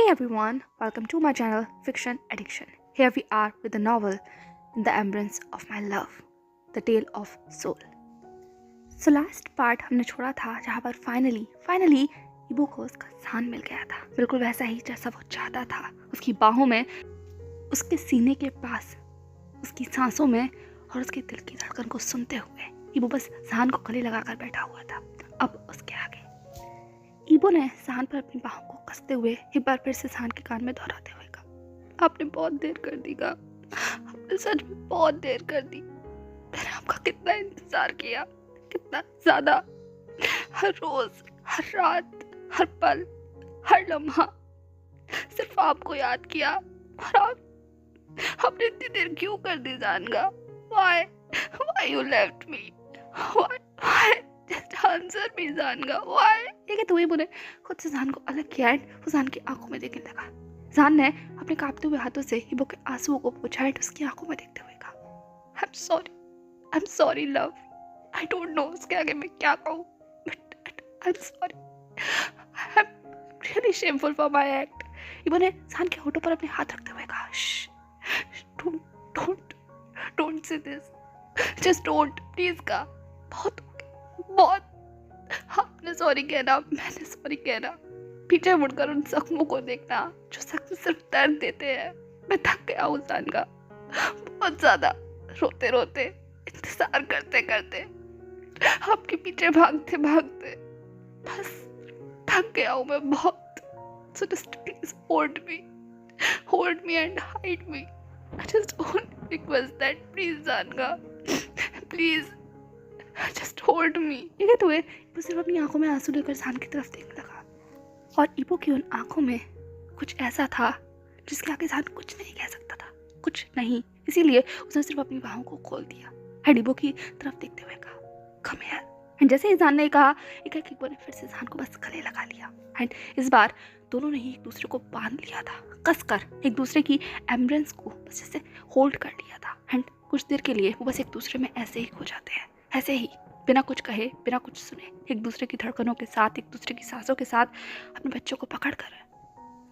Hey everyone, welcome to my channel Fiction Addiction. Here we are with the novel In the Embrace of My Love, The Tale of Soul. So last part हमने छोड़ा था जहाँ पर finally इबो को उसका स्थान मिल गया था, बिल्कुल वैसा ही जैसा वो चाहता था। उसकी बाहों में, उसके सीने के पास, उसकी सांसों में और उसके दिल की धड़कन को सुनते हुए इबो बस जहान को गले लगाकर बैठा हुआ था। अब उसके आगे इबो ने जहान पर अपनी बाहों को कसते हुए एक बार फिर से जहान के कान में दोहराते हुए कहा, आपने बहुत देर कर दी का, आपने सच में बहुत देर कर दी। मैंने आपका कितना इंतजार किया, कितना ज्यादा। हर रोज, हर रात, हर पल, हर लम्हा सिर्फ आपको याद किया। और आपने इतनी देर क्यों कर दी जानगा? Why you left me? Why? Just answer me जानगा। Why? ठीक है, तू ही बोले। खुद से जान को अलग किया एंड वो जान की आंखों में देखने लगा। जान ने अपने कांपते हुए हाथों से इबो के आंसुओं को पोंछा एंड उसकी आंखों में देखते हुए कहा, I'm sorry love. I don't know उसके आगे मैं क्या कहूँ, but I'm sorry. I'm really shameful for my act. इबो ने जान के होठों पर अपने हाथ रखते हुए कहा, don't say this. Just don't, please का। बहुत आपने सॉरी कहना, मैंने सॉरी कहना। पीछे मुड़कर उन जख्मों को देखना जो जख्म सिर्फ दर्द देते हैं। मैं थक गया हूँ जानगा, बहुत ज्यादा। रोते रोते, इंतजार करते करते, आपके पीछे भागते भागते बस थक गया हूँ मैं बहुत। So just please hold me and hide me. I just only request that, please जानगा, please just hold me. ठीक है, तो वो सिर्फ अपनी आंखों में आंसू लेकर जान की तरफ देखने लगा और इबो की उन आंखों में कुछ ऐसा था जिसके आगे जान कुछ नहीं कह सकता था, कुछ नहीं। इसीलिए उसने सिर्फ अपनी बाहों को खोल दिया एंड इबो की तरफ देखते हुए कहा, कम हियर। एंड जैसे ही जान ने कहा, एक इबो ने फिर से जान को बस गले लगा लिया एंड इस बार दोनों ने ही एक दूसरे को बांध लिया था, कसकर एक दूसरे की एम्ब्रेंस को बस जैसे होल्ड कर लिया था। एंड कुछ देर के लिए वो बस एक दूसरे में ऐसे ही खो जाते हैं, ऐसे ही बिना कुछ कहे, बिना कुछ सुने, एक दूसरे की धड़कनों के साथ, एक दूसरे की सांसों के साथ अपने बच्चों को पकड़ कर।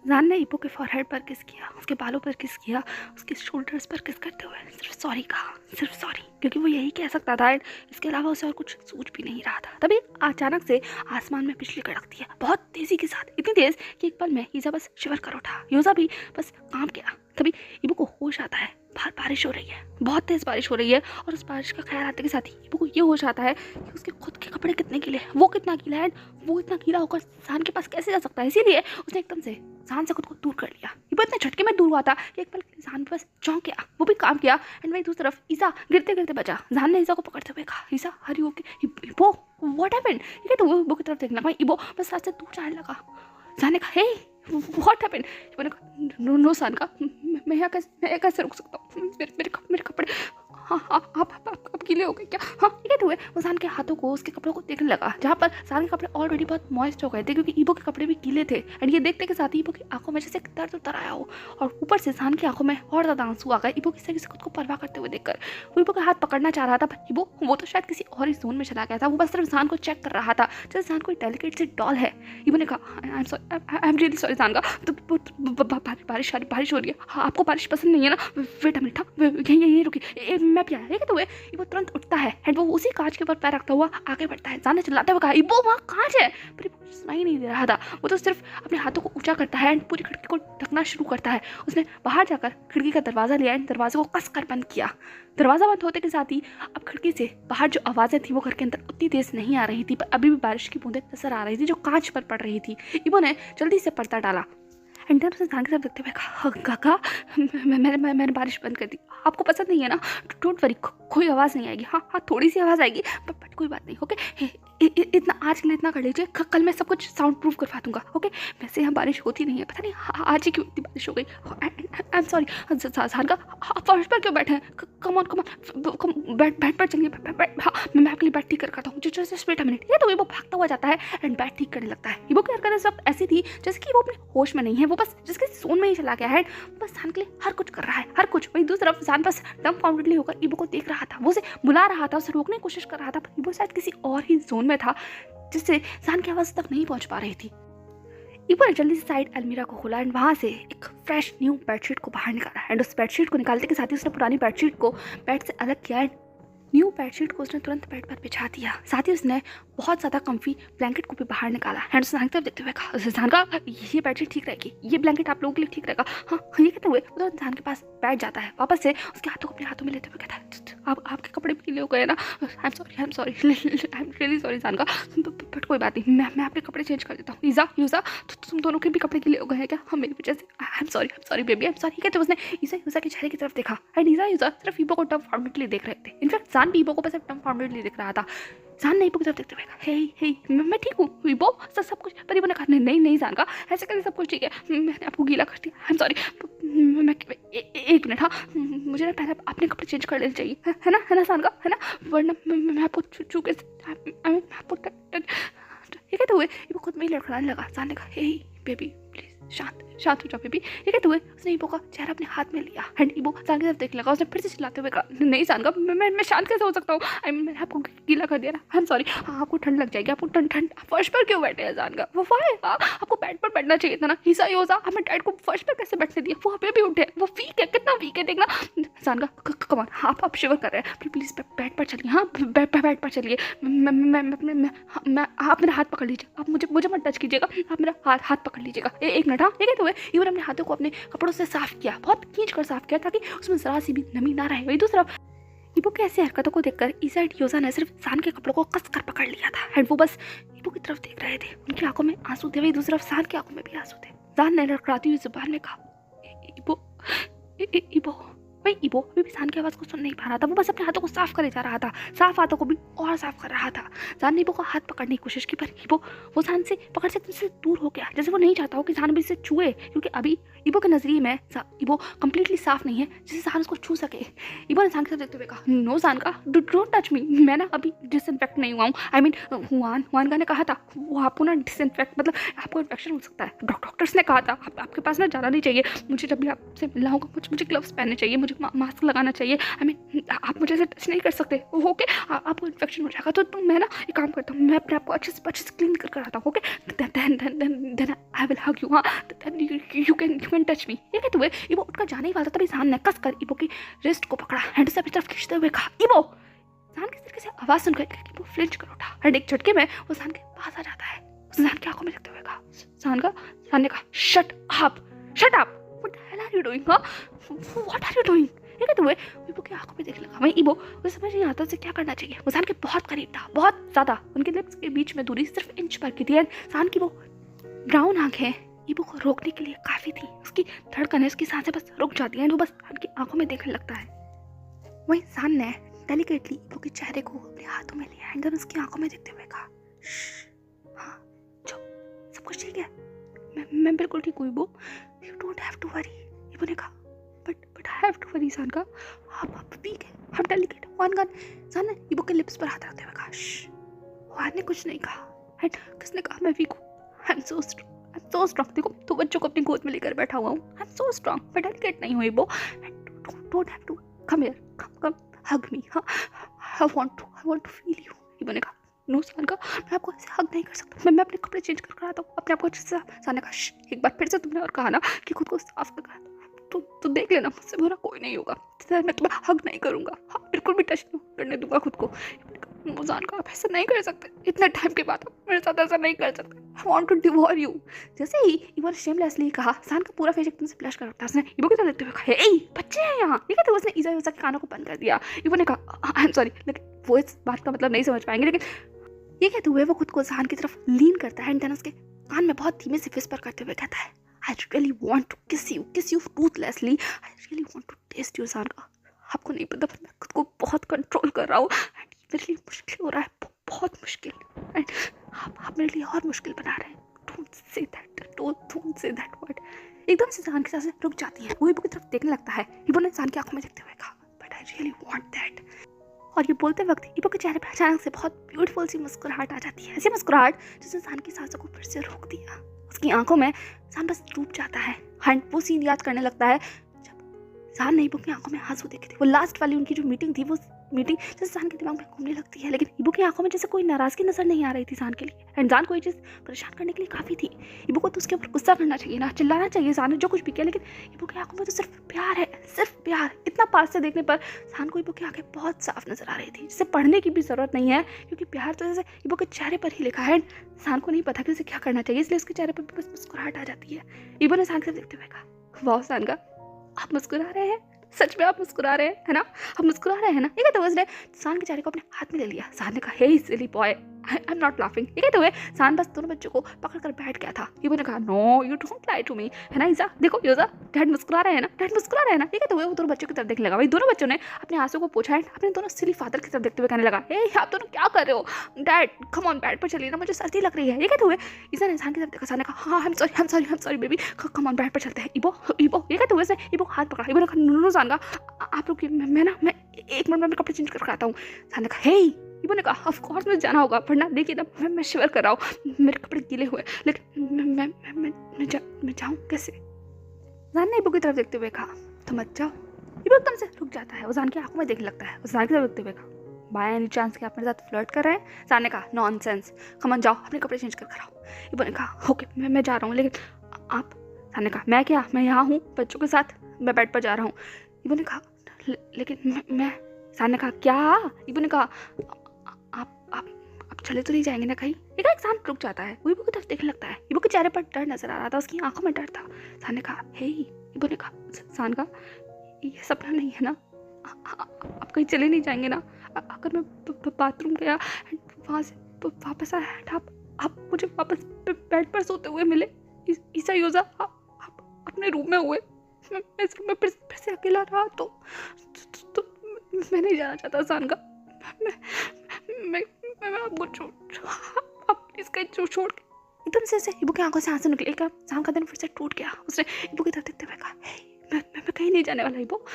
जान ने इबो के फॉरहेड पर किस किया, उसके बालों पर किस किया, उसके शोल्डर्स पर किस करते हुए सिर्फ सॉरी कहा, सिर्फ सॉरी, क्योंकि वो यही कह सकता था। इसके अलावा उसे और कुछ सूझ भी नहीं रहा था। तभी अचानक से आसमान में बिजली कड़कती है, बहुत तेजी के साथ, इतनी तेज कि एक पल में यूजा बस शिवर कर उठा। यूजा भी बस कांप गया। तभी इबो को होश आता है, बाहर बारिश हो रही है, बहुत तेज बारिश हो रही है और उस बारिश का ख्याल आते के साथ ही इबो को ये होश आता है कि उसके खुद के कपड़े कितने गीले हैं, वो कितना गीला है, वो इतना गीला होकर जान के पास कैसे जा सकता है। इसीलिए उसने एकदम से जान से खुद को दूर कर लिया। इबो इतने झटके में दूर हुआ था कि एक पल जान बस चौंक गया, वो भी काम किया एंड वही दूसरी तरफ ईसा गिरते गिरते बचा। जान ने ईसा को पकड़ते हुए कहा, ईसा हरी ओके। इबो व्हाट हैपेंड? ठीक है, तो वो इबो की तरफ देखना भाई, इबो बस साथ से दूर जाने लगा। जान ने कहा, हे व्हाट हैपेंड? इबो ने कहा, नो जान का, मैं कैसे रुक सकता हूँ, मेरे कपड़े, हाँ आप गीले हो गए क्या? हाँ ठीक है, तो वो जान के हाथों को, उसके कपड़ों को देखने लगा, जहाँ पर जान के कपड़े ऑलरेडी बहुत मॉइस्ट हो गए थे क्योंकि इबो के कपड़े भी गीले थे। एंड ये देखते के साथ ही इबो की आंखों में जैसे दर्द उतर आया हो और ऊपर से जान की आंखों में और ज़्यादा आंसू आ गए इबो की तरह से खुद को परवाह करते हुए देखकर। वो इबो का हाथ पकड़ना चाह रहा था पर इबो वो तो शायद किसी और ही जोन में चला गया था। वो बस सिर्फ जान को चेक कर रहा था जैसे जान कोई डेलिकेट सी डॉल है। इबो ने कहा, आई एम रियली सॉरी जान का, तो बारिश हो रही है, आपको बारिश पसंद नहीं है ना? वेट अ मिनट, यहीं रुकी, मैं भी आया। ठीक है, तो इबो तुरंत उठता है एंड वो उसी कांच के ऊपर पैर रखता हुआ आगे बढ़ता है। जान ने चिल्लाते हुए कहा, इबो वहाँ कांच है, पर इबो सुनाई नहीं दे रहा था। वो तो सिर्फ अपने हाथों को ऊंचा करता है एंड पूरी खिड़की को ढकना शुरू करता है। उसने बाहर जाकर खिड़की का दरवाजा लिया एंड दरवाजे को कस कर बंद किया। दरवाजा बंद होते के साथ ही अब खिड़की से बाहर जो आवाज़ें थी वो घर के अंदर उतनी तेज नहीं आ रही थी, पर अभी भी बारिश की बूंदें नजर आ रही थी जो कांच पर पड़ रही थी। इबो ने जल्दी से पर्दा डाला एंड देन उसने जान की तरफ देखते हुए कहा, काका मैंने बारिश बंद कर दी, आपको पसंद नहीं है ना? डोंट वरी, कोई आवाज़ नहीं आएगी। हाँ थोड़ी सी आवाज़ आएगी बट कोई बात नहीं, ओके? इतना आज के लिए इतना कर लीजिए, कल मैं सब कुछ साउंड प्रूफ करवा दूंगा, ओके? वैसे यहाँ बारिश होती नहीं है, पता नहीं आज ही क्यों इतनी बारिश हो गई। आई एम सॉरी। जान का, फर्श पर क्यों बैठे हैं? कम ऑन बेड पर चलिए, हाँ मैं आपके लिए बेड ठीक करता हूँ, जस्ट वेट अ मिनट। ये तो वो भागता हुआ जाता है एंड बेड ठीक करने लगता है। इबो की हरकतें सब ऐसी थी जैसे कि वो अपने होश में नहीं है, वो बस जिसके जोन में ही चला गया है, बस जान के लिए हर कुछ कर रहा है, हर कुछ। वही दूसरी तरफ जान बस डम्फाउंडेडली होकर इबो को देख रहा था, वो उसे बुला रहा था, उसे रोकने की कोशिश कर रहा था, पर इबो शायद किसी और ही जोन में था जिससे जान की आवाज़ तक नहीं पहुंच पा रही थी। ईबो ने जल्दी से साइड अलमीरा को खोला एंड वहाँ से एक फ्रेश न्यू बेडशीट को बाहर निकाला एंड उस बेडशीट को निकालते के साथ ही उसने पुरानी बेडशीट को बेड से अलग किया एंड न्यू बेडशीट को उसने तुरंत बेड पर बिछा दिया। साथ ही उसने बहुत ज़्यादा कम्फी ब्लैंकेट को भी बाहर निकाला एंड उसने आगे तरफ देखते हुए कहा, इंसान का ये बेडशीट ठीक रहेगी, ये ब्लैंकेट आप लोगों के लिए ठीक रहेगा। हाँ ये कहते हुए वो इंसान के पास बैठ जाता है, वापस से उसके हाथों को अपने हाथों में लेते हुए कहता है, आप आपके कपड़े भी गीले हो गए ना, आई am sorry I am really sorry इंसान का, बट कोई बात नहीं, मैं अपने कपड़े चेंज कर देता हूँ। ईज़ा यूज़ा तो तुम दोनों के भी कपड़े गीले हो गए हैं क्या? हाँ मेरी वजह से, आई am sorry baby, I am sorry. कहते उसने ईज़ा यूज़ा के चेहरे की तरफ देखा एंड ईज़ा यूज़ा सिर्फ ईबो को टर्म फॉर्मेटली देख रहे थे। इनफैक्ट जान भी ईबो को बस टर्म फॉर्मेटली दिख रहा था। जान ने ईबो की तरफ देखते हुए कहा, हे मैं ठीक हूँ ईबो, सब कुछ। पर ईबो ने कहा, नहीं जान का, ऐसे करके सब कुछ ठीक है, मैंने आपको गीला कर दिया, आई एम सॉरी। मैं एक मिनट, हाँ मुझे ना पहले अपने कपड़े चेंज कर लेने चाहिए, है ना जान का, है ना, वरना मैं आपको छू के मैं आपको ये कहते हुए ईबो खुद में ही लड़खड़ाने लगा। जान ने कहा, हे बेबी प्लीज शांत हो जाओ बेबी। ये कहते हुए उसने ईबो का चेहरा अपने हाथ में लिया एंड ईबो जान की तरफ देखने लगा। उसने फिर से चिल्लाते हुए कहा, नहीं जान का, मैं शांत कैसे हो सकता हूँ, आई मीन मैंने आपको गीला कर दिया ना, आई एम सॉरी। हाँ आपको ठंड लग जाएगी, आपको ठंड फर्श पर क्यों बैठे हैं जान का, वो आएगा, आपको बेड पर बैठना चाहिए था ना। ईज़ा यूज़ा हमें डैड को फर्श पर कैसे बैठने दिया, वो अभी भी उठे, वो वीक है, कितना वीक है देखना। जान का कमान, आप शिवर कर रहे हैं, प्लीज़ बेड पर चलिए, हाँ बेड पर चलिए, मैं आप मेरा हाथ पकड़ लीजिए, आप मुझे मत टच कीजिएगा, आप मेरा हाथ पकड़ लीजिएगा। एक मिनट, हाँ ये कहते हुए ईबो ने अपने हाथों को अपने कपड़ों से साफ किया, बहुत खींच कर साफ किया ताकि उसमें जरा सी भी नमी ना रहे। वही दूसरा ईबो की ऐसी हरकतों को देखकर ईज़ा एंड यूज़ा ने सिर्फ जान के कपड़ों को कस कर पकड़ लिया था एंड वो बस ईबो की तरफ देख रहे थे। उनकी आंखों में आंसू थे, वही दूसरी तरफ जान की आंखों में भी आंसू थे। जान ने लड़खड़ाती हुई जुबान में कहा, ईबो भाई ईबो अभी भी जान की आवाज़ को सुन नहीं पा रहा था, वो बस अपने हाथों को साफ करे जा रहा था, साफ हाथों को भी और साफ कर रहा था। जान ने ईबो को हाथ पकड़ने की कोशिश की पर ईबो वो जान से पकड़ से तुमसे दूर हो गया, जैसे वो नहीं चाहता हो कि जान भी इसे छुए, क्योंकि अभी ईबो के नजरिए में ईबो कंप्लीटली साफ नहीं है जिससे जान उसको छू सके। ईबो ने जान के साथ देखते हुए कहा, नो जान का, डोंट टच मी, मैं ना अभी डिसइंफेक्ट नहीं हुआ हूँ, आई मीन हुआन का ने कहा था वो आपको ना डिसइंफेक्ट मतलब आपको इन्फेक्शन हो सकता है, डॉक्टर्स ने कहा था आपके पास ना जाना नहीं चाहिए, मुझे जब भी आपसे मिलना होगा मुझे ग्लव्स पहनने चाहिए, मुझे मास्क लगाना चाहिए, आई मीन आप मुझे ऐसे टच नहीं कर सकते, ओके आपको इन्फेक्शन हो जाएगा। तो मैं ना एक काम करता हूँ, मैं अपने आप को अच्छे से क्लीन कर आता हूँ, okay then I will hug you, हाँ यू कैन टच मी। ये कहते हुए ईबो उठकर जाने ही वाला था, तभी जान ने कस कर ईबो की रिस्ट को पकड़ा, हैंड से अपनी तरफ खींचते हुए कहा, ईबो। जान की तरीके से आवाज़ सुनकर ईबो फ्लिंच कर उठा एंड एक झटके में वो जान के पास आ जाता है। उसने जान की आंखों में देखते हुए कहा, जान ने कहा, shut up what the hell are you doing, हाँ व्हाट आर यू डूइंग। ये कहते हुए ईबो की आंखों में देखने लगा। वहीं ईबो वो समझ नहीं आता उसे क्या करना चाहिए, वो जान के बहुत करीब था, बहुत ज़्यादा, उनके लिप्स के बीच में दूरी सिर्फ इंच पर की थी एंड जान की वो ब्राउन आंखें ईबो को रोकने के लिए काफ़ी थी। उसकी धड़कनें, उसकी सांसें बस रुक जाती हैं, वो बस जान की आंखों में देखने लगता है। वहीं जान ने डेलिकेटली ईबो के चेहरे को अपने हाथों में लिया एंड उसकी आंखों में देखते हुए कहा, हाँ चुप, सब कुछ ठीक है, मैं बिल्कुल ठीक हूँ Ebo, you don't have to worry. Ebo ने कहा, but I have to worry जान का, आप वीक है, आप डेलिकेट। जान ने ईबो के लिप्स पर हाथ रखते हुए कहा, वान ने कुछ नहीं कहा एंड किसने कहा मैं वीक हूँ, आई एम सो स्ट्रॉन्ग। देखो तो बच्चों को अपनी गोद में लेकर बैठा हुआ हूँ, आई एम सो स्ट्रॉन्ग, मैं डेलिकेट नहीं हूँ Ebo, don't have to come here, come hug me, हाँ I want to feel you. Ebo ने कहा, नो जान का, मैं आपको ऐसे हग नहीं कर सकता, मैं अपने कपड़े चेंज कर आता हूँ, अपने आप को अच्छे से। जान ने कहा, एक बार फिर से तुमने और कहा ना कि खुद को साफ कर, तो देख लेना, मुझसे बुरा कोई नहीं होगा, मैं तुम्हें हग नहीं करूँगा, हाँ बिल्कुल भी टच नहीं करने दूंगा खुद को। जान का, आप ऐसा नहीं कर सकते, इतने टाइम के बाद आप मेरे साथ ऐसा नहीं कर सकते, I want to divorce you. जैसे ही ईबो ने शेमलेसली कहा, जान का पूरा फेस एकदम से फ्लैश कर उठा। उसने ईबो की तरफ देखते हुए कहा, ए बच्चे हैं यहाँ। ये कहते उसने ईज़ा यूज़ा के कानों को बंद कर दिया। ईबो ने कहा, आई एम सॉरी, लेकिन वो इस बात का मतलब नहीं समझ पाएंगे, लेकिन ये कहते हुए वो खुद को जान की तरफ लीन करता है एंड देन उसके कान में बहुत धीमे से विस्पर करते हुए कहता है, I really want to kiss you ruthlessly. I really want to taste you, जान का। आपको नहीं पता पर मैं खुद को बहुत कंट्रोल कर रहा हूँ एंड मेरे लिए मुश्किल हो रहा है, बहुत मुश्किल, एंड आप मेरे लिए और मुश्किल बना रहे हैं। Don't say that word. एकदम से जान की सांसें रुक जाती हैं, वो ईबो की तरफ देखने लगता है। ईबो ने जान की आंखों में देखते हुए कहा, But I really want that. और ये बोलते वक्त ईबो के चेहरे पर अचानक से बहुत ब्यूटीफुल सी मुस्कुराहट आ जाती है, ऐसी मुस्कुराहट जिसने जान की सांसों को फिर से रोक दिया। उसकी आंखों में जान बस डूब जाता है एंड वो सीन याद करने लगता है जब जान ने ईबो की आंखों में आंसू देखे थे। वो लास्ट वाली उनकी जो मीटिंग थी वो मीटिंग जैसे जान के दिमाग में घूमने लगती है, लेकिन इबो की आंखों में जैसे कोई नाराज़गी नजर नहीं आ रही थी जान के लिए। एंड जान कोई चीज़ परेशान करने के लिए काफ़ी थी। इबो को तो उसके ऊपर गुस्सा करना चाहिए ना, चिल्लाना चाहिए जान ने जो कुछ भी किया, लेकिन इबो की आंखों में तो सिर्फ प्यार है, सिर्फ प्यार। इतना पास से देखने पर जान को इबो की आंखें बहुत साफ नजर आ रही थी, जिसे पढ़ने की भी जरूरत नहीं है, क्योंकि प्यार तो जैसे इबो के चेहरे पर ही लिखा है। जान को नहीं पता कि उसे क्या करना चाहिए, इसलिए उसके चेहरे पर भी बस मुस्कुराहट आ जाती है। इबो ने जान से देखते हुए कहा, वाह जान का आप मुस्कुरा रहे हैं, सच में आप मुस्कुरा रहे हैं, है ना? आप मुस्कुरा रहे हैं ना? ये कहते हुए उसने सान के चेहरे को अपने हाथ में ले लिया। सान ने कहा, hey silly boy, I am not laughing. ये कहते हुए सान बस दोनों बच्चों को पकड़ कर बैठ गया था। इबो ने कहा, no you don't lie to me, है ना ईजा? देखो ईजा, डैड मुस्कुरा रहे हैं ना, डैड मुस्कुरा रहे हैं ना? ये कहते हुए वो दोनों बच्चों की तरफ देखने लगा। वही दोनों बच्चों ने अपने आंसू को पोंछा, अपने दोनों सिली फादर की तरफ देखते हुए कहने लगा, हे आप दोनों क्या कर रहे हो? डैड कम ऑन, बेड पर चलिए ना, मुझे सर्दी लग रही है। ये कहते हुए ईजा ने सान की तरफ देखा। सान ने कहा, हाँ आई am sorry baby, come on bed पर चलते हैं। इबो इबो, ये कहते हुए उसने इबो हाथ पकड़ा। इबो ने कहा, नो सान का आप लोग, मैं एक मिनट में कपड़े चेंज करके आता हूँ। सान ने कहा, हे इबो ने कहा, ऑफ कोर्स मुझे जाना होगा, वरना देखिए ना मैं शिवर कर रहा हूँ, मेरे कपड़े गीले हुए, लेकिन मैं जाऊँ कैसे? जान ने इबो की तरफ देखते हुए कहा, तो मत जाओ। इबो एकदम से रुक जाता है, वो जान की आंखों में देखने लगता है। वो जान की तरफ देखते हुए कहा, बाय एनी चांस कि आप मेरे साथ फ्लर्ट कर रहे हैं? जान ने कहा, नॉनसेंस, कम ऑन जाओ अपने कपड़े चेंज कर आओ। इबो ने कहा, ओके मैं जा रहा हूँ, लेकिन आप? जान ने कहा, मैं क्या, मैं यहाँ हूँ बच्चों के साथ, मैं बेड पर जा रहा हूँ। इबो ने कहा, लेकिन मैं जान ने कहा, क्या? इबो ने कहा, आप चले तो नहीं जाएंगे ना कहीं? एक इंसान रुक जाता है, वो इबो की तरफ देखने लगता है। इबो के चेहरे पर डर नजर आ रहा था, उसकी आंखों में डर था। सान ने कहा, हे इबो ने कहा, सान का ये सपना नहीं है ना? आप कहीं चले नहीं जाएंगे ना? अगर मैं बाथरूम गया वहाँ से वापस आया, आप मुझे वापस बेड पर सोते हुए मिले, ईसा यूजा आप अपने रूम में हुए, मैं इस रूम में फिर से अकेला रहा, तो मैं नहीं जाना चाहता सान का। मैं आपको आप प्लीज कहीं छोड़ के। एकदम से इबो की आंखों से आंसू निकले। सान का दिन फिर से टूट गया। उसने इबो की तरफ देखते हुए कहा, मैं कहीं नहीं जाने वाला इबो।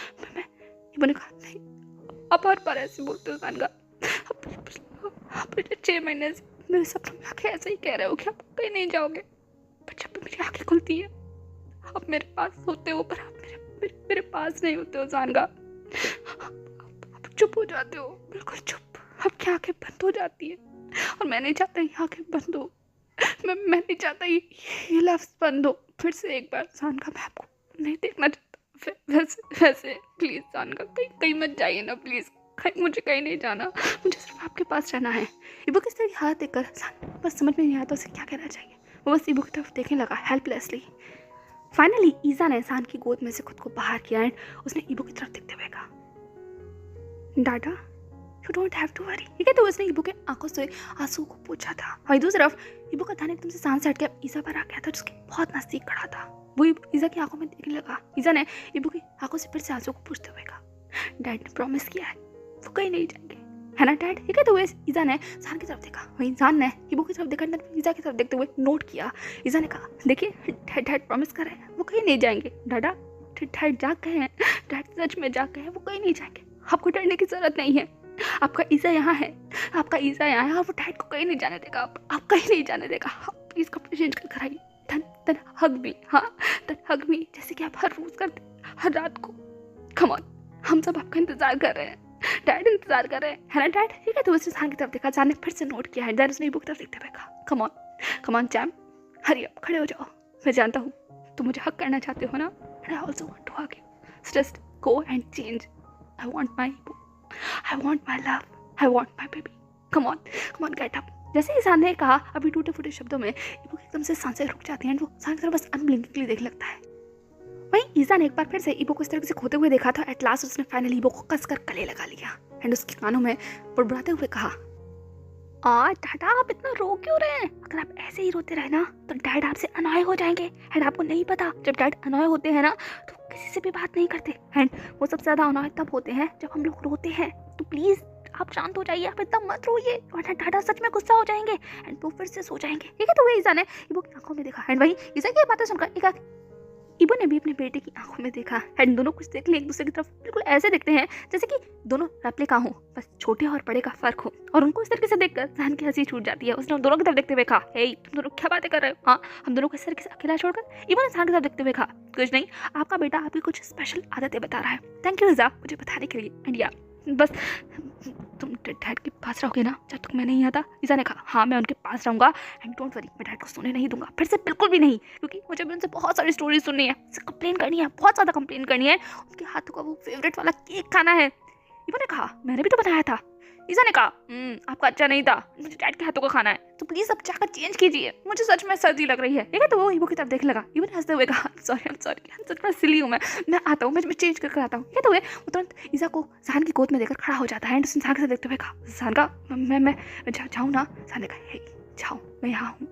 इबो ने कहा, नहीं आप हर बार ऐसे बोलते हो सान का, आप पिछले 6 महीने से मेरे सपनों में आके ऐसे ही कह रहे हो कि आप कहीं नहीं जाओगे, पर जब भी मेरी आंखें खुलती है आप मेरे पास होते हो, पर आप मेरे पास नहीं होते हो सान का। आप चुप हो जाते हो, बिल्कुल चुप। आपकी आंखें बंद हो जाती है, और मैं नहीं चाहता ये आंखें बंद हो। मैं नहीं चाहता ये लफ्ज़ बंद हो। फिर से एक बार सान का, मैं आपको नहीं देखना चाहता। वैसे प्लीज़ सान का, कहीं मत जाइए ना प्लीज़, मुझे कहीं नहीं जाना, मुझे सिर्फ आपके पास रहना है। इबो किस तरह की हालत देखकर सान बस समझ में नहीं आया था उसे क्या कहना चाहिए। वो बस इबो की तरफ देखने लगा हेल्पलेसली। फाइनली ईजा ने सान की गोद में से खुद को बाहर किया एंड उसने इबो की तरफ देखते हुए कहा, डाटा you don't have to worry. ये कहते हुए उसने इबो के आंखों से आंसू को पोंछा था। वहीं दूसरी तरफ इबो का ध्यान एकदम से सांस हट के ईजा पर आ गया था, जिसके बहुत नजदीक खड़ा था। वो ईजा की आंखों में देखने लगा। ईजा ने इबो की आंखों से फिर से आंसू को पोंछते हुए कहा, डैड ने प्रॉमिस किया है वो कहीं नहीं जाएंगे, है ना डैड? ये कहते हुए ईजा ने सान की तरफ देखा। वहीं सान ने इबो की तरफ देखा, ईजा की तरफ देखते हुए नोट किया। ईजा ने कहा, देखिए डैड प्रॉमिस कर रहे हैं वो कहीं नहीं जाएंगे। डाडा डैड जाग गए हैं, डैड सच में जाग गए हैं, वो कहीं नहीं जाएंगे, आपको डरने की जरूरत नहीं है। आपका ईसा यहाँ है, आपका ईसा यहाँ है, वो डैड को कहीं नहीं जाने देगा, आप कहीं नहीं जाने देगा। आप प्लीज कपड़े चेंज कर कराइए, देन हग मी, हाँ देन हग मी, जैसे कि आप हर रोज करते, हर रात को। कम ऑन, हम सब आपका इंतजार कर रहे हैं, डैड इंतजार कर रहे हैं, है ना डैड? ठीक है, तो उसने सान की तरफ देखा। सान ने फिर से नोट किया है, देन उसने बुक तरफ देखते हुए कहा, come on charm, hurry up, खड़े हो जाओ। मैं जानता हूँ तुम मुझे हक करना चाहते हो ना, and I also want to hug you, so just go and change. I want my love, I want my baby, come on get up। जैसे ही सान ने कहा, अभी टूटे फूटे शब्दों में इबो एकदम से सांसें रुक जाती हैं, वो सान की तरफ बस अनब्लिंकिंगली देखने लगता है। वहीं ईसा ने एक बार फिर से इबो को इस तरह से खोते हुए देखा था। एट लास्ट उसने फाइनली इबो को कसकर गले लगा लिया एंड उसके कानों में बुड़बुड़ाते हुए कहा, डाडा आप इतना रो क्यों रहे हैं? अगर आप ऐसे ही रोते रहे ना तो डैड आपसे अनॉय हो जाएंगे। एंड आपको नहीं पता, जब डैड अनॉय होते हैं ना तो किसी से भी बात नहीं करते, एंड वो सबसे ज्यादा अनॉय तब होते हैं जब हम लोग रोते हैं। तो प्लीज आप शांत हो जाइए, आप इतना मत रोइए, वरना डाडा सच में गुस्सा हो जाएंगे एंड वो फिर से सो जाएंगे। ठीक है, तो वही ईसा ने इबो की आंखों में देखा एंड वही ईसा की बातें सुनकर इबो ने भी अपने बेटे की आंखों में देखा एंड दोनों कुछ देख ले एक दूसरे की तरफ बिल्कुल ऐसे देखते हैं जैसे कि दोनों रेप्लिका हो, बस छोटे और बड़े का फर्क हो। और उनको इस तरीके से देखकर सान की हंसी छूट जाती है। उसने दोनों की तरफ देखते हुए कहा, हे तुम दोनों क्या बातें कर रहे हो? हाँ, हम दोनों को इस तरीके से अकेला छोड़कर? इबो ने सान की तरफ देखते हुए कहा, कुछ नहीं, आपका बेटा आपकी कुछ स्पेशल आदतें बता रहा है। थैंक यू ईसा मुझे बताने के लिए। एंड या बस तुम डैड के पास रहोगे ना जब तक मैं नहीं आता? ईसा ने कहा हाँ मैं उनके पास रहूँगा एंड डोंट वरी, मैं डैड को सोने नहीं दूंगा, फिर से बिल्कुल भी नहीं, क्योंकि मुझे भी उनसे बहुत सारी स्टोरी सुननी है, कंप्लेन करनी है, बहुत ज़्यादा कंप्लेन करनी है। उनके हाथों का वो फेवरेट वाला केक खाना है। ईवा ने कहा मैंने भी तो बनाया था। ईसा ने कहा आपका अच्छा नहीं था, मुझे डैड के हाथों का खाना है, तो प्लीज अब जाकर चेंज कीजिए, मुझे सच में सर्दी लग रही है। ठीक है, तो वो ईवो की तरफ देखने लगा। ईवो ने हंसते हुए कहा सॉरी सच में सिली हूँ मैं आता हूँ, मैं चेंज करके आता हूँ। ठीक है, तो वो तुरंत ईसा को सान की गोद में देकर खड़ा हो जाता है एंड उसने सान के साथ देखते हुए कहा सान का मैं जाऊँ ना? सान ने कहा हे जाओ, मैं यहाँ हूँ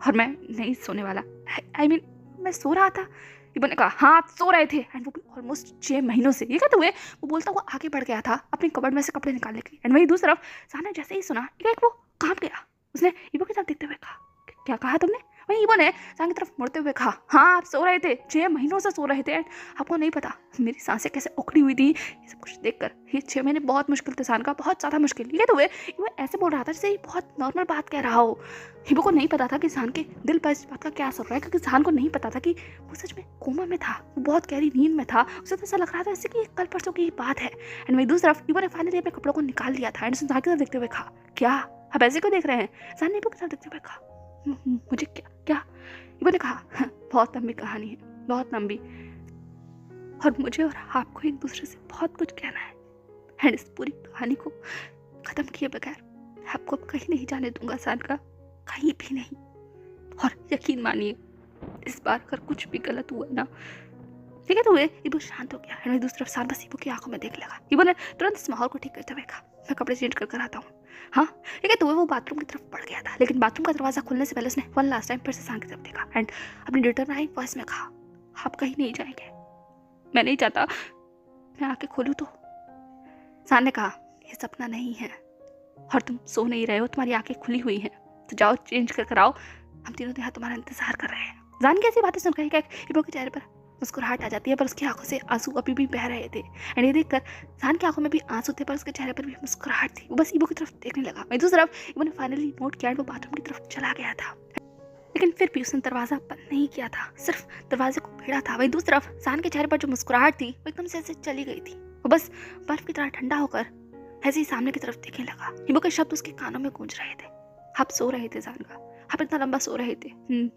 और मैं नहीं सोने वाला। आई मीन मैं सो रहा था। ईवो ने कहा हाँ आप सो रहे थे एंड वो भी ऑलमोस्ट 6 महीनों से। ये कहते हुए वो बोलता हुआ आगे बढ़ गया था अपनी कबर्ड में से कपड़े निकालने के लिए एंड वहीं दूसरी तरफ सान ने जैसे ही सुना एक वो काम गया। उसने ईवो की तरफ देखते हुए कहा क्या कहा तुमने? वहीं ईवो ने सान की तरफ मुड़ते हुए कहा हाँ आप सो रहे थे, 6 महीनों से सो रहे थे एंड आपको नहीं पता मेरी सांसें कैसे उखड़ी हुई थी। ये सब कुछ देखकर ये 6 महीने बहुत मुश्किल थे सान का, बहुत ज़्यादा मुश्किल। ये कहते हुए ईवो ऐसे बोल रहा था जैसे बहुत नॉर्मल बात कह रहा हो। ईवो को नहीं पता था कि सान के दिल पर इस बात का क्या असर रहा है, क्योंकि सान को नहीं पता था कि वो सच में कोमा में था, वो बहुत गहरी नींद में था। उसे तो ऐसा लग रहा था जैसे कि कल परसों की बात है। एंड वहीं दूसरी तरफ ईवो ने फाइनली अपने कपड़ों को निकाल लिया था एंड सान की तरफ देखते हुए कहा क्या आप ऐसे क्यों देख रहे हैं? सान ने ईवो की तरफ देखते हुए कहा मुझे क्या क्या? ईवो ने कहा बहुत लंबी कहानी है, बहुत लंबी, और मुझे और आपको एक दूसरे से बहुत कुछ कहना है एंड इस पूरी कहानी को ख़त्म किए बगैर आपको अब कहीं नहीं जाने दूंगा सान का, कहीं भी नहीं। और यकीन मानिए इस बार अगर कुछ भी गलत हुआ ना, ठीक है, तो हुए ईवो शांत हो गया एंड दूसरी तरफ सान बस ईवो की आंखों में देखने लगा। ईवो ने तुरंत इस माहौल को ठीक करते हुए कहा मैं कपड़े चेंज कर आता हूँ। हाँ ठीक है, तो वो बाथरूम की तरफ बढ़ गया था, लेकिन बाथरूम का दरवाजा खुलने से पहले उसने वन लास्ट टाइम फिर से सान की तरफ देखा एंड अपनी डिटरमाइंड वॉइस में कहा आप कहीं नहीं जाएंगे, मैं नहीं चाहता मैं आके खोलूँ तो। सान ने कहा ये सपना नहीं है और तुम सो नहीं रहे हो, तुम्हारी आंखें खुली हुई हैं, तो जाओ चेंज कर आओ, हम तीनों यहाँ तुम्हारा इंतजार कर रहे हैं। जान की ऐसी बातें सुनकर ईवो के चेहरे पर मुस्कुराहट आ जाती है, पर उसकी आंखों से आंसू अभी भी बह रहे थे एंड ये देखकर जान की आंखों में भी आंसू थे पर उसके चेहरे पर भी मुस्कुराहट थी। वो बस ईवो की तरफ देखने लगा। वहीं दूसरी तरफ ईवो ने फाइनली नोट किया वो बाथरूम की तरफ चला गया था, लेकिन फिर भी उसने दरवाजा बंद नहीं किया था, सिर्फ दरवाजे को भिड़ा था। वहीं दूसरी तरफ जान के चेहरे पर जो मुस्कुराहट थी वो एकदम से ऐसे चली गई थी। वो बस बर्फ की तरह ठंडा होकर ऐसे ही सामने की तरफ देखने लगा। ईवो के शब्द उसके कानों में गूंज रहे थे आप सो रहे थे जान का, आप इतना लंबा सो रहे थे।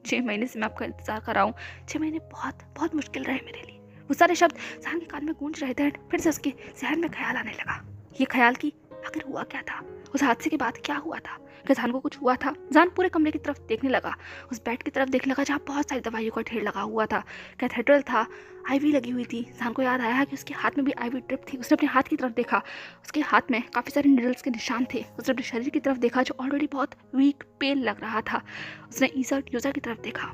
6 महीने से मैं आपका इंतजार कर रहा हूँ, 6 महीने बहुत बहुत मुश्किल रहे मेरे लिए। वो सारे शब्द जान के कान में गूंज रहे थे। फिर से उसके जहन में ख्याल आने लगा, ये ख्याल कि आखिर हुआ क्या था, उस हादसे के बाद क्या हुआ था, क्या जान को कुछ हुआ था। जान पूरे कमरे की तरफ देखने लगा, उस बेड की तरफ देखने लगा जहाँ बहुत सारी दवाइयों का ढेर लगा हुआ था, कैथेड्रल था, आईवी लगी हुई थी। जान को याद आया कि उसके हाथ में भी आईवी ड्रिप थी। उसने अपने हाथ की तरफ देखा, उसके हाथ में काफ़ी सारे निडल्स के निशान थे। उसने अपने शरीर की तरफ देखा जो ऑलरेडी बहुत वीक पेन लग रहा था। उसने यूजर की तरफ देखा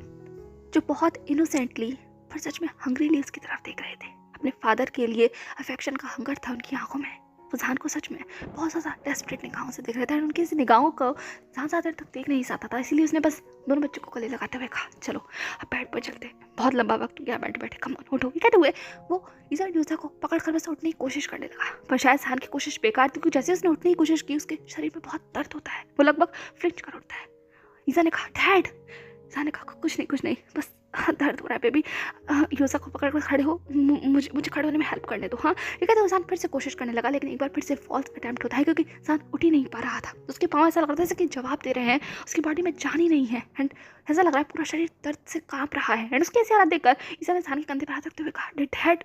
जो बहुत इनोसेंटली पर सच में हंग्रीली उसकी तरफ देख रहे थे। अपने फादर के लिए अफेक्शन का हंगर था उनकी आंखों में। वो जान को सच में बहुत ज़्यादा डेस्परेट निगाहों से देख रहे थे और उनकी इस निगाहों को जान ज़्यादा देर तक देख नहीं सकता था। इसीलिए उसने बस दोनों बच्चों को गले लगाते हुए कहा चलो अब बेड पर चलते, बहुत लंबा वक्त हो गया बैठे बैठे, कम ऑन उठो। कहते हुए वो यूजा को पकड़ कर बस उठने की कोशिश करने लगा, पर शायद जान की कोशिश बेकार थी, क्योंकि जैसे उसने उठने की कोशिश की उसके शरीर में बहुत दर्द होता है, वो लगभग फ्लिंच कर उठता है। ईजा ने कहा डैड। ईजा ने कहा कुछ नहीं बस दर्द हो रहा है बेबी, यूजा को पकड़ कर खड़े हो, मुझे खड़े होने में हेल्प करने दो। हाँ ये कहते जान फिर से कोशिश करने लगा, लेकिन एक बार फिर से फॉल्स अटैम्प्ट होता है, क्योंकि जान उठ ही नहीं पा रहा था। उसके पाँव ऐसा लग रहा था जैसे कि जवाब दे रहे हैं, उसकी बॉडी में जान ही नहीं है एंड ऐसा लग रहा है पूरा शरीर दर्द से कांप रहा है। एंड उसके ऐसे हालात देखकर ईसा ने जान के कंधे पर हाथ रखते हुए कहा डैड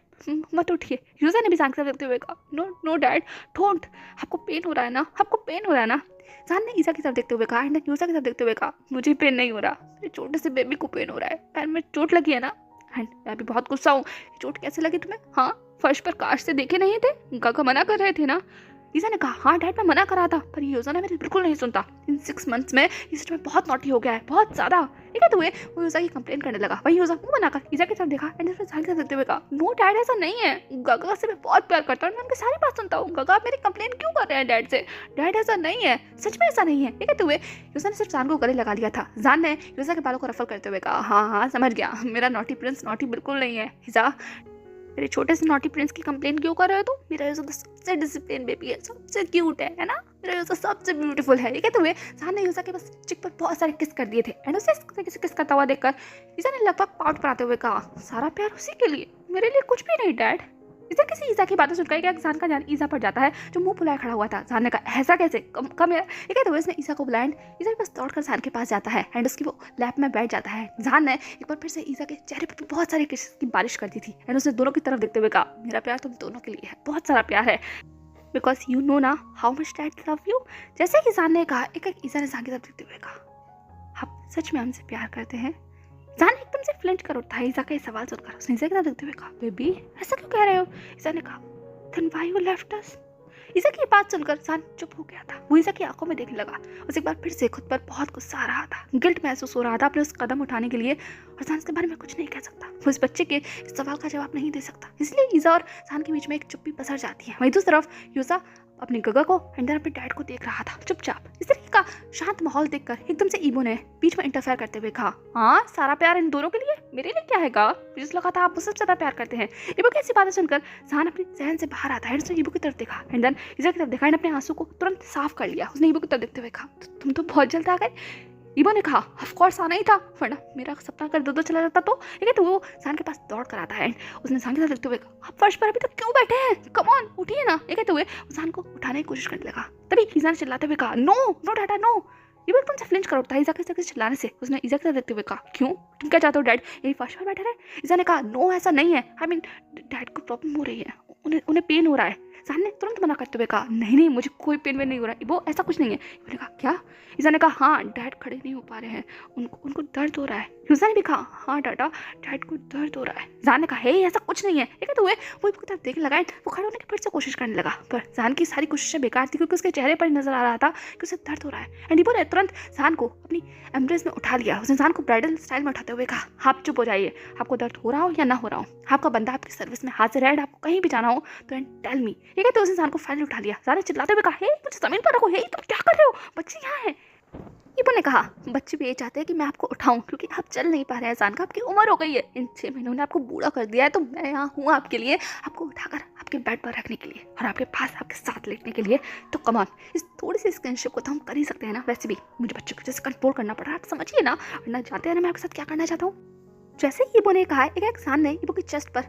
मत उठिए। यूजा ने भी जान के साथ रखते हुए कहा नो डैड डोंट, आपको पेन हो रहा है ना, आपको पेन हो रहा है ना। जान ने ईसा की तरफ देखते हुए कहा एंड यूजा की तरफ देखते हुए कहा मुझे पेन नहीं हो रहा, मेरे छोटे से बेबी को पेन हो रहा है, पैर में चोट लगी है ना। एंड मैं भी बहुत गुस्सा हूँ, चोट कैसे लगी तुम्हें? हाँ फर्श पर काश से देखे नहीं थे, काका मना कर रहे थे ना। ईसा ने कहा हाँ डैड मैं मना करा था, पर यूजा ने मेरी बिल्कुल नहीं सुनता। इन 6 मंथ्स में ये सच में बहुत नॉटी हो गया है, बहुत ज़्यादा। ठीक है, तो वो यूजा की कंप्लेन करने लगा। वही यूजा मुंह बनाकर ईसा की तरफ देखा एंड फिर जान के देखते हुए कहा नो डैड ऐसा नहीं है, गागा से मैं बहुत प्यार करता हूँ, मैं उनकी सारी बात सुनता हूँ। गागा आप मेरी कंप्लेन क्यों कर रहे हैं डैड से? डैड ऐसा नहीं है, सच में ऐसा नहीं है। ठीक है, तो यूजा ने सिर्फ जान को गले लगा लिया था। जान ने यूजा के बालों को रफल करते हुए कहा हाँ समझ गया, मेरा नॉटी प्रिंस नॉटी बिल्कुल नहीं है। ईसा मेरे छोटे से नॉटी प्रिंस की कंप्लेन क्यों कर रहे हो तुम? मेरा यूजा तो सबसे डिसिप्लिन बेबी है, सबसे क्यूट है ना, मेरा यूजा सबसे ब्यूटीफुल है। ये कहते हुए जान ने यूजा के बस चिक पर बहुत सारे किस कर दिए थे एंड उसे किस करता हुआ देखकर यूजा ने लगभग पाउट पर आते हुए कहा सारा प्यार उसी के लिए, मेरे लिए कुछ भी नहीं डैड। इधर किसी ईसा की बातें सुनकर क्या जान का ध्यान ईसा पर जाता है जो मुंह फुलाए खड़ा हुआ था। जान ने कहा ऐसा कैसे, कम यार। ये कहते हुए इसने ईसा को बुलाया। ईसा बस दौड़कर जान के पास जाता है एंड उसकी वो लैप में बैठ जाता है। जान ने एक बार फिर से ईसा के चेहरे पर बहुत सारी किस्सें की बारिश कर दी थी एंड उसने दोनों की तरफ देखते हुए कहा मेरा प्यार तुम दोनों के लिए है, बहुत सारा प्यार है, बिकॉज यू नो ना how much dad love you. जैसे ही जान ने कहा एक ईसा ने जान की तरफ देखते हुए कहा आप सच में हमसे प्यार करते हैं। जान एकदम से फ्लिंच कर उठा है ईसा का ये सवाल सुनकर। उसने ईसा की तरफ देखते हुए कहा बेबी ऐसा क्यों कह रहे हो। ईसा ने कहा then why you left us. Isa की बात सुनकर जान चुप हो गया था। वो ईसा की आंखों में देखने लगा। उसे एक बार फिर से खुद पर बहुत गुस्सा आ रहा था, गिल्ट महसूस हो रहा था अपने उस कदम उठाने के लिए, और जान इसके बारे में कुछ नहीं कह सकता। वो इस बच्चे के इस सवाल का जवाब नहीं दे सकता। इसलिए ईसा और जान के बीच में एक चुप्पी पसर जाती है। वहीं दूसरी तरफ यूसा अपने गगा को एंड अपने डैड को देख रहा था चुपचाप। इस तरीके का शांत माहौल देखकर एकदम से ईबो ने बीच में इंटरफेयर करते हुए कहा हाँ सारा प्यार इन दोनों के लिए, मेरे लिए क्या है गा, मुझे लगा था आप मुझसे ज्यादा प्यार करते हैं। ईबो की ऐसी बातें सुनकर जान अपनी सहन से बाहर आता है। उसने ईबो की तरफ देखा एंड देन ईसा की तरफ देखा एंड अपने आंसू को तुरंत साफ कर लिया। उसने ईबो की तरफ देखते हुए कहा तुम तो बहुत जल्द आ गए। ईबो ने कहा ऑफ कोर्स आना ही था, वरना मेरा सपना कर दो चला जाता। तो ठीक है, तो वो जान के पास दौड़ कर आता है। उसने जान के साथ देखते हुए कहा आप फर्श पर अभी तक क्यों बैठे हैं, कम ऑन उठिए ना। ये कहते हुए जान को उठाने की कोशिश करने लगा। तभी ईसा ने चिल्लाते हुए कहा नो नो डाटा नो। ईबो एकदम से फ्लिंच कर उठता है ईसा के चिल्लाने से। उसने ईसा के साथ देखते हुए कहा क्यों, तुम क्या चाहते हो डैड यही फर्श पर बैठे रहे। ईसा ने कहा नो ऐसा नहीं है, आई मीन डैड को प्रॉब्लम हो रही है, उन्हें पेन हो रहा है। जान ने तुरंत मना करते हुए कहा नहीं नहीं मुझे कोई पेन वेन नहीं हो रहा है, वो ऐसा कुछ नहीं है। ईबो ने कहा क्या। ईसा ने कहा हाँ डैड खड़े नहीं हो पा रहे हैं, उनको दर्द हो रहा है। यूसा ने भी कहा हाँ डाटा डैड को दर्द हो रहा है। जान ने कहा हे ऐसा कुछ नहीं है। ये कहते हुए वो ईबो की तरफ देखने लगा। वो खड़े होने की फिर से कोशिश करने लगा, पर जान की सारी कोशिशें बेकार थी क्योंकि उसके चेहरे पर नजर आ रहा था कि उसे दर्द हो रहा है। एंड ईबो ने तुरंत जान को अपनी एम्ब्रेस में उठा लिया। उसने जान को ब्राइडल स्टाइल में उठाते हुए कहा आप चुप हो जाइए, आपको दर्द हो रहा हो या ना हो रहा हो, आपका बंदा आपकी सर्विस में हाजिर है। आपको कहीं भी जाना हो तो एंड टेल मी। ये कहते उसने जान को फाइनली उठा लिया। जान ने चिल्लाते हुए कहा हे मुझे जमीन पर रखो, हे तुम क्या कर रहे हो, बच्चे यहाँ है। ईबो ने कहा बच्चे भी ये चाहते हैं कि मैं आपको उठाऊं क्योंकि आप चल नहीं पा रहे हैं। जान का आपकी उम्र हो गई है, इन 6 महीनों ने आपको बूढ़ा कर दिया है, तो मैं यहाँ हूँ आपके लिए, आपको उठाकर आपके बेड पर रखने के लिए और आपके पास आपके साथ लेटने के लिए। तो कम ऑन इस थोड़ी सी स्किनशिप को तो हम कर ही सकते हैं ना। वैसे भी मुझे बच्चों को जैसे कंट्रोल करना पड़ रहा है, आप समझिए ना, वरना जानते हैं ना मैं आपके साथ क्या करना चाहता हूँ। जैसे ही ईबो ने कहा एक जान ने ईबो की चेस्ट पर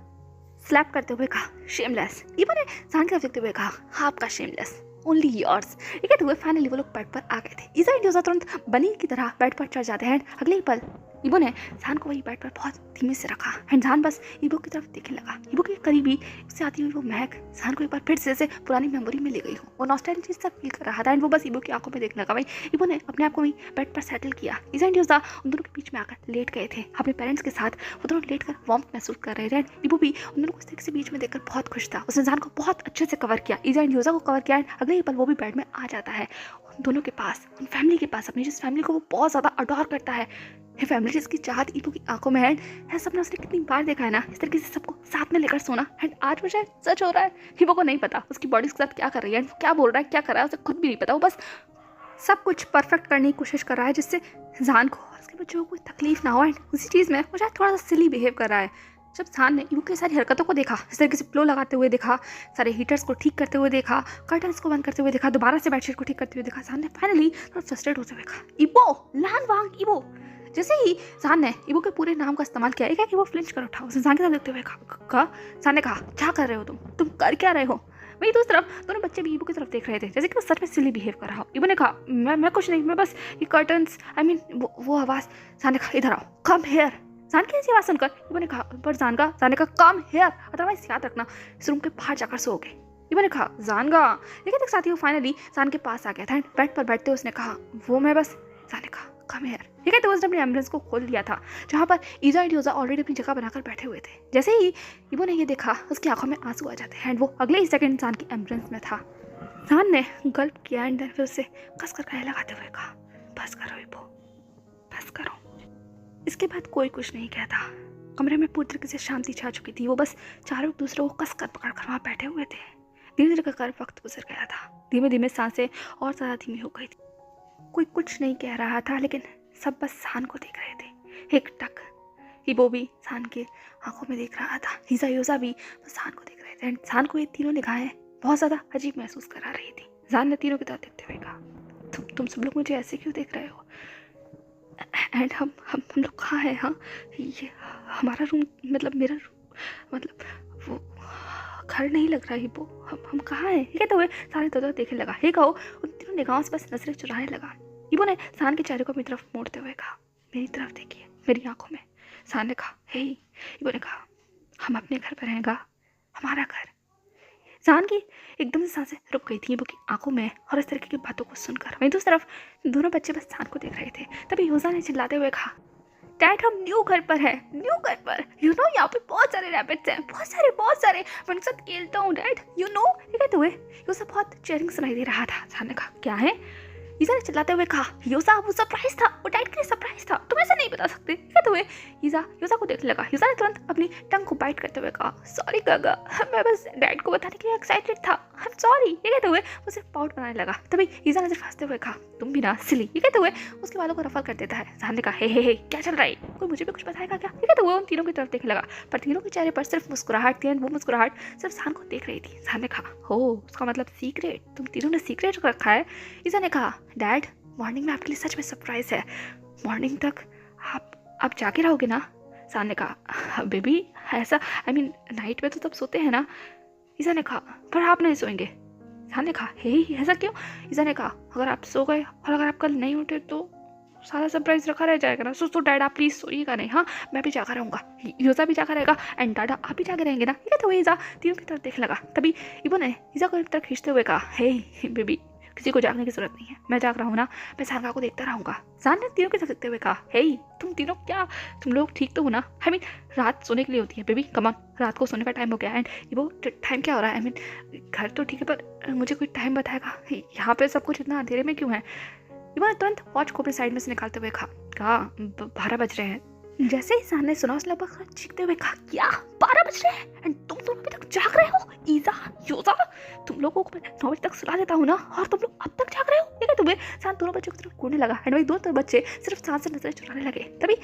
स्लैप करते हुए कहा शेमलेस। ईबो ने जान की तरफ देखते हुए कहा हाँ आपका शेमलेस ओनली योर्स। ये कहते हुए फाइनली वो लोग बेड पर आ गए थे। ईसा एंड यूसा तुरंत बनी की तरह बेड पर चढ़ जाते हैं। अगले ही पल ईबो ने जान को वही बेड पर बहुत धीमे से रखा एंड जान बस ईबो की तरफ देखने लगा। ईबो के करीबी उससे आती हुई वो महक जान को एक बार फिर से जैसे पुरानी मेमोरी में ले गई हो। वो नॉस्टैल्जिया सा फील कर रहा था एंड वो बस ईबो की आंखों में देखने लगा। वही ईबो ने अपने आप को वही बेड पर सेटल किया। ईसा एंड यूसा उन दोनों के बीच में आकर लेट गए थे अपने पेरेंट्स के साथ। वो दोनों लेट कर वार्मथ महसूस कर रहे थे एंड ईबो भी उन दोनों को इस तरह से बीच में देखकर बहुत खुश था। उसने जान को बहुत अच्छे से कवर किया, ईसा एंड यूसा को कवर किया एंड अगले ही पल वो भी बेड में आ जाता है उन दोनों के पास, उन फैमिली के पास, अपनी जिस फैमिली को वो बहुत ज़्यादा अडोर करता है। ये फैमिली जिसकी चाहत ईबो की आंखों में है। ऐसा सपना उसने कितनी बार देखा है ना, इस तरीके से सबको साथ में लेकर सोना। एंड आज वो शायद सच हो रहा है। ईबो को नहीं पता उसकी बॉडी उसके साथ क्या कर रही है, क्या बोल रहा है, क्या कर रहा है, उसे खुद भी नहीं पता। वो बस सब कुछ परफेक्ट करने की कोशिश कर रहा है जिससे जान को और उसके बच्चों को कोई तकलीफ ना हो। एंड उसी चीज़ में वो शायद थोड़ा सा सिली बिहेव कर रहा है। जब जान ने ईबो की सारी हरकतों को देखा, इस तरीके से फ्लो लगाते हुए देखा, सारे हीटर्स को ठीक करते हुए देखा, कर्टन्स को बंद करते हुए देखा, दोबारा से बेडशीट को ठीक करते हुए देखा, जान ने फाइनली थोड़ा फ्रस्ट्रेट होते हुए कहा ईबो लान वांग ईबो। जैसे ही जान ने ईबो के पूरे नाम का इस्तेमाल किया एक वो फ्लिंच कर उठा। उसने जान के साथ देखते हुए कहा, जान ने कहा क्या कर रहे हो तुम कर क्या रहे हो। वही दूसरी तरफ दोनों बच्चे भी ईबो की तरफ देख रहे थे जैसे कि वो सच में सिली बिहेव कर रहा हो। ईबो ने कहा मैं कुछ नहीं, मैं बस ये कर्टन्स आई मीन वो आवाज़। जान ने कहा इधर आओ, कम हेयर। जान की ऐसी आवाज़ सुनकर ईबो ने कहा पर जान ने कहा कम हेयर, अदरवाइज याद रखना इस रूम के बाहर जाकर सोओगे। ईबो ने कहा जान का। लेकिन एक साथी वो फाइनली जान के पास आ गया था एंड बेड पर बैठते उसने कहा वो मैं बस। जान ने कहा कम हेयर। ये कहते उसने अपनी एम्बुलेंस को खोल दिया था जहाँ पर ईसा एंड यूसा ऑलरेडी अपनी जगह बनाकर बैठे हुए थे। जैसे ही ईबो ने ये देखा उसकी आंखों में आंसू आ जाते हैं एंड वो अगले ही सेकंड जान की एम्बुलेंस में था। जान ने गल्प किया एंड फिर उसे कस कर गले लगाते हुए कहा बस करो ईबो, बस करो। इसके बाद कोई कुछ नहीं कहता। कमरे में पूरी तरीके से शांति छा चुकी थी। वो बस चारों एक दूसरे को कस कर पकड़ कर वहाँ बैठे हुए थे। धीरे धीरे कर वक्त गुजर गया था। धीमे धीमे सांसें और ज़्यादा धीमी हो गई थी। कोई कुछ नहीं कह रहा था लेकिन सब बस जान को देख रहे थे एक टक। ईबो भी जान के आंखों में देख रहा था, ईसा यूसा भी बस जान को देख रहे थे। एंड जान को ये तीनों निगाहें बहुत ज़्यादा अजीब महसूस करा रही थी। जान ने तीनों की तरफ देखते हुए कहा तुम सब लोग मुझे ऐसे क्यों देख रहे हो। एंड हम लोग कहाँ हैं। हाँ ये हमारा रूम, मतलब मेरा रूम, मतलब वो घर नहीं लग रहा इबो, हम कहाँ हैं? ये कहते हुए सान इधर उधर देखने लगा। हे कहो, उन तीनों निगाहों से बस नजरें चुराने लगा। इबो ने सान के चेहरे को अपनी तरफ मोड़ते हुए कहा, मेरी तरफ देखिए, मेरी आंखों में। सान ने कहा, हे। इबो ने कहा, हम अपने घर पर रहेंगे, हमारा घर। सान की एकदम से सांसें रुक गई थी इबो की आंखों में और इस तरीके की बातों को सुनकर। वहीं दूसरी तरफ दोनों बच्चे बस सान को देख रहे थे। तभी यूजा ने चिल्लाते हुए कहा, डैड हम न्यू घर पर है, न्यू घर पर। यू नो यहाँ पे बहुत सारे रैबिट्स हैं, बहुत सारे मैं उनके साथ खेलता हूँ डैड, यू नो। ये कहते हुए यूजा बहुत चेयरिंग सुनाई दे रहा था। सान ने कहा, क्या है? ईजा ने चिल्लाते हुए कहा, यूजा वो सरप्राइज था, वो डैड के लिए सरप्राइज था, तुम ऐसे नहीं बता सकते। कहते हुए यूजा को देखने लगा। यूजा ने तुरंत अपनी टंग को बाइट करते हुए कहा, सॉरी गागा, मैं बस डैड को बताने के लिए एक्साइटेड था, आई एम सॉरी। ये कहते हुए वो सिर्फ पाउट बनाने लगा। तभी ईजा ने सिर्फ हंसते हुए कहा, तुम भी ना सिली। ये कहते हुए उसके बालों को रफल कर देता है। सान ने कहा, हे क्या चल रहा है, कोई मुझे भी कुछ बताएगा क्या? ये कहते हुए उन तीनों की तरफ देखने लगा, पर तीनों के चेहरे पर सिर्फ मुस्कुराहट थी। वो मुस्कुराहट सिर्फ सान को देख रही थी। सान ने कहा, हो उसका मतलब सीक्रेट, तुम तीनों ने सीक्रेट रखा है। ईजा ने कहा, डैड मॉर्निंग में आपके लिए सच में सरप्राइज है, मॉर्निंग तक आप जाके रहोगे ना? सान ने कहा, बेबी ऐसा आई मीन नाइट में तो तब सोते हैं ना। ईसा ने कहा, पर आप नहीं सोएंगे। सान ने कहा, हे ऐसा क्यों? ईसा ने कहा, अगर आप सो गए और अगर आप कल नहीं उठे तो सारा सरप्राइज रखा रह जाएगा ना। सो डैड आप प्लीज सोइएगा नहीं, हाँ मैं भी जागा रहूँगा, यूजा भी जागा रहेगा एंड डाडा आप भी जागे रहेंगे ना। ठीक है, तो ईजा तीनों की तरफ देखने लगा। तभी इबो ने ईजा को एक तरफ खींचते हुए कहा, हे बेबी किसी को जागने की जरूरत नहीं है, मैं जाग रहा हूँ ना, मैं सानका को देखता रहूँगा। सान ने तीनों की तरफ देखते हुए कहा, हे तुम तीनों क्या, तुम लोग ठीक तो हो ना? आई मीन रात सोने के लिए होती है बेबी, कम ऑन, रात को सोने का टाइम हो गया। एंड वो टाइम क्या हो रहा है? आई मीन घर तो ठीक है पर मुझे कोई टाइम बताएगा, यहाँ पे सब कुछ इतना अंधेरे में क्यों है? इबो ने तुरंत वॉच को अपने साइड में से निकालते हुए कहा 12 बज रहे हैं। जैसे ही सान ने सुना उस लगभग चीखते हुए कहा, क्या 12 बज रहे हैं एंड तुम दोनों अभी तक जाग रहे हो? ईजा यूजा तुम लोगों को मैं 9 बजे तक सुला देता हूँ ना, और तुम लोग अब तक जाग रहे हो? ठीक है, तुम्हें सान दोनों बच्चों की तरफ घूरने लगा एंड वही दोनों बच्चे सिर्फ सान से नजरें चुराने लगे। तभी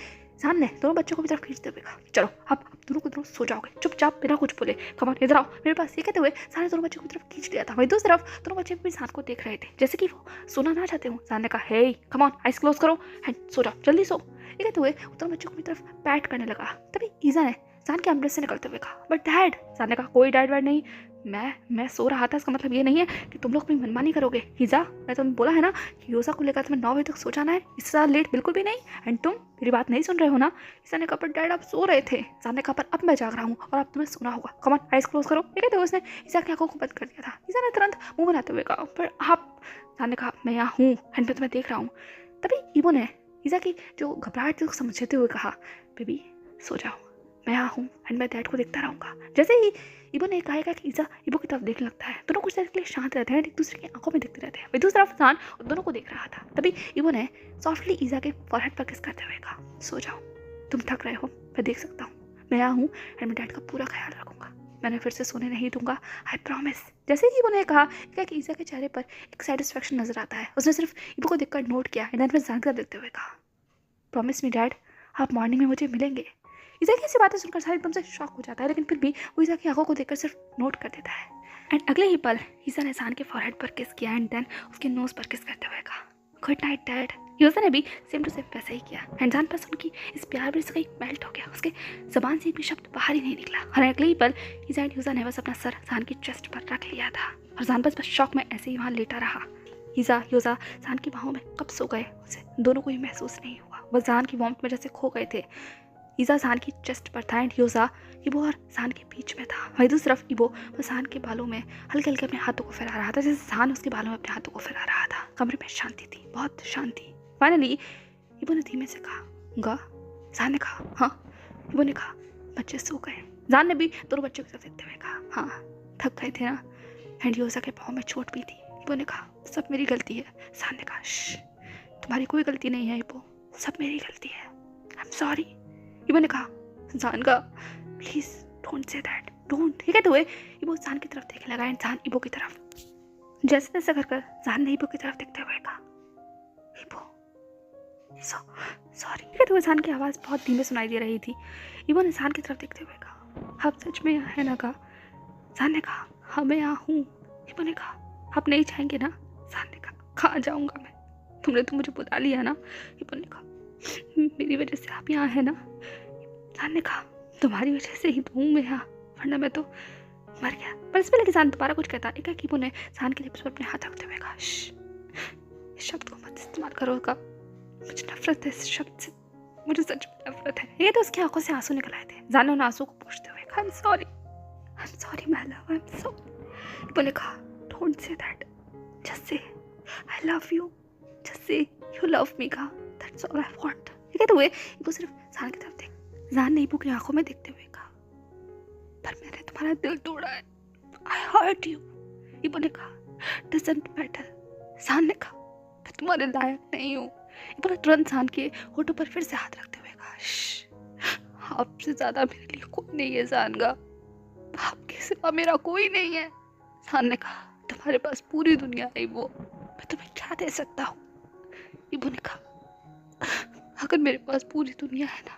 सान ने दोनों बच्चों को भी तरफ खींचते हुए कहा, चलो अब दोनों को दोनों सो जाओगे चुपचाप बिना कुछ बोले, कम ऑन इधर आओ मेरे पास। ये कहते हुए सान ने दोनों बच्चों की तरफ खींच लिया था। वही दूसरी तरफ दोनों बच्चे भी सान को देख रहे थे जैसे कि वो सोना ना चाहते हो। सान ने कहा, हे कम ऑन आइज क्लोज करो एंड सो जाओ, जल्दी सो। ये कहते हुए दोनों बच्चों को अपनी तरफ पैट करने लगा। तभी ईजा ने सान के अमृत से निकलते हुए कहा, बट डैड। सान ने कहा, कोई डैड वैड नहीं, मैं सो रहा था, इसका मतलब ये नहीं है कि तुम लोग अपनी मनमानी करोगे। ईजा मैं तुम्हें बोला है ना कि यूजा को लेकर तुम्हें 9 बजे तक सो जाना है, इससे ज़्यादा लेट बिल्कुल भी नहीं। एंड तुम मेरी बात नहीं सुन रहे हो ना? ईजा ने कहा, पर डैड आप सो रहे थे। सान ने कहा, पर अब मैं जाग रहा हूँ और अब तुम्हें सोना होगा, कम ऑन आइज क्लोज करो। ये कहते हुए उसने ईजा की आंखों को बंद कर दिया था। ईजा ने तुरंत मुंह बनाते हुए कहा, पर आप। सान ने कहा, मैं यहाँ हूँ एंड मैं तुम्हें देख रहा हूँ। तभी इबो ने ईजा की जो घबराहट थी उसको समझते हुए कहा, बेबी सो जाओ, मैं यहाँ हूँ एंड मैं डैड को देखता रहूँगा। जैसे ही इबो ने कहा कि ईजा इबो की तरफ देखने लगता है, दोनों कुछ देर के लिए शांत रहते हैं, एक दूसरे की आंखों में देखते रहते हैं। दूसरी तरफ सान दोनों को देख रहा था। तभी इबो ने सॉफ्टली ईजा के फॉरहेड पर किस करते हुए कहा, सो जाओ, तुम थक रहे हो, मैं देख सकता हूँ, मैं यहाँ हूँ एंड मैं डैड का पूरा ख्याल रखूँगा, मैंने फिर से सोने नहीं दूंगा, आई प्रॉमिस। जैसे ही इबो ने कहा कि ईजा के चेहरे पर एक सेटिस्फैक्शन नजर आता है। उसने सिर्फ इबो को देखकर नोट किया एंड फिर जानकर देखते हुए कहा, प्रॉमिस मी डैड, आप मॉर्निंग में मुझे मिलेंगे। ईजा की ऐसी बातें सुनकर साहिल एकदम से शॉक हो जाता है, लेकिन फिर भी वो ईजा की आंखों को देखकर सिर्फ नोट कर देता है। एंड अगले ही पल ईजा ने सान के फॉरहेड पर किस किया एंड देन उसके नोज पर किस करते हुए कहा, गुड नाइट डैड। यूजा ने भी सेम टू सेम वैसे ही किया एंड जान पर उनकी इस प्यार में कहीं मेल्ट हो गया, उसके जबान से एक भी शब्द बाहर ही नहीं निकला। और अगले ही पल ईजा एंड यूजा ने बस अपना सर सान की चेस्ट पर रख लिया था और जान बस शॉक में ऐसे ही वहाँ लेटा रहा। ईजा यूजा सान की बाहों में कब सो गए उसे दोनों को ही महसूस नहीं हुआ, वो जान की वार्मथ में जैसे खो गए थे। ईजा सान की चेस्ट पर था एंड यूजा इबो और सान के बीच में था। वही दूसरी तरफ इबो वो सान के बालों में हल्के हल्के अपने हाथों को फैला रहा था, जैसे सान उसके बालों में अपने हाथों को फैला रहा था। कमरे में शांति थी, बहुत शांति। फाइनली इबो ने धीमे से कहा, गा। जान ने कहा, हाँ। इबो ने कहा, बच्चे सो गए। जान ने भी दोनों बच्चों की तरफ देखते हुए कहा, हाँ थक गए थे ना। एंड यूजा के पाँव में चोट भी थी। इबो ने कहा, सब मेरी गलती है। जान ने कहा, तुम्हारी कोई गलती नहीं है इबो, सब मेरी गलती है, आई एम सॉरी। इबो ने कहा, जान का please don't say that, don't. ये कहते हुए इबो जान की तरफ देखने लगा एंड जान इबो की तरफ। जैसे तैसे कर जान ने इबो की तरफ देखते हुए कहा, इबो सॉरी। ये कहते हुए जान की आवाज़ बहुत धीमे सुनाई दे रही थी। इबो ने जान की तरफ देखते हुए कहा, आप सच में यहाँ है ना? कहा। जान ने कहा, हाँ मैं यहाँ हूँ। इबो ने कहा, आप नहीं जाएंगे ना? जान ने कहा, कहाँ जाऊँगा मैं, तुमने तो मुझे बुला लिया ना। इबो ने कहा, मेरी वजह से आप यहाँ है ना? जान ने कहा, तुम्हारी वजह से ही तो हूँ मैं यहाँ, वरना मैं तो मर गया। पर इसमें लगे जान दोबारा कुछ कहता एक ईबो ने जान के लिप्स पर अपने हाथ रखते हुए कहा, इस शब्द को मत इस्तेमाल करो का, मुझे नफरत है इस शब्द से, मुझे सच में नफरत है। ये तो उसकी आंखों से आंसू निकल आए थे। जान ने उन आंसू को पोंछते हुए कहा, I am sorry my love, I am sorry. Ebo ने कहा, don't say that, just say I love you, just say you love me का, दैट्स ऑल आई वांट। ये कहते हुए ईबो सिर्फ जान की तरफ देख, जान ने ईबो की आंखों में देखते हुए कहा, पर मैंने तुम्हारा दिल तोड़ा है, आई हर्ट यू। ईबो ने कहा, डजंट मैटर। जान ने कहा, मैं तुम्हारे लायक नहीं हूँ। ईबो ने तुरंत जान के होठों पर फिर से हाथ रखते हुए कहा, आपसे ज्यादा मेरे लिए कोई नहीं है जान का, आपके सिवा मेरा कोई नहीं है। जान ने कहा, तुम्हारे पास पूरी दुनिया है ईबो, मैं तुम्हें क्या दे सकता हूँ। ईबो ने कहा, अगर मेरे पास पूरी दुनिया है ना,